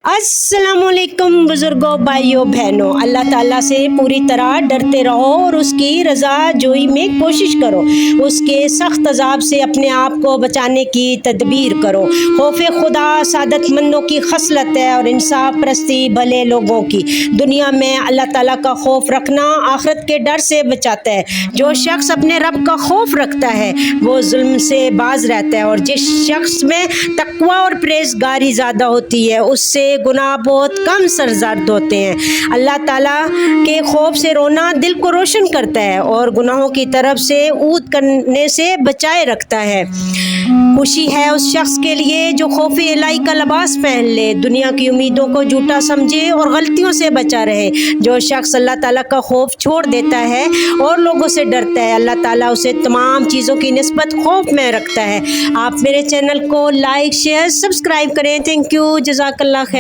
अस्सलाम वालेकुम बुजुर्गों, भाइयों, बहनों। अल्लाह ताला से पूरी तरह डरते रहो और उसकी रज़ा जोई में कोशिश करो। उसके सख्त अज़ाब से अपने आप को बचाने की तदबीर करो। खौफ खुदा सादतमंदों की खसलत है और इंसाफ परस्ती भले लोगों की। दुनिया में अल्लाह ताला का खौफ रखना आखिरत के डर से बचाता है। जो शख्स अपने रब का खौफ रखता है वो जुल्म से बाज रहता है, और जिस शख्स में तकवा और परहेज़गारी ज़्यादा होती है उससे गुनाह बहुत कम सरजद होते हैं। अल्लाह ताला के खौफ से रोना दिल को रोशन करता है और गुनाहों की तरफ से ऊद करने से बचाए रखता है। खुशी है उस शख्स के लिए जो खौफ इलाही का लिबास पहन ले, दुनिया की उम्मीदों को झूठा समझे और गलतियों से बचा रहे। जो शख्स अल्लाह ताला का खौफ छोड़ देता है और लोगों से डरता है, अल्लाह ताला उसे तमाम चीज़ों की निस्बत खौफ में रखता है। आप मेरे चैनल को लाइक, शेयर, सब्सक्राइब करें। थैंक यू, जज़ाकल्लाह खैर।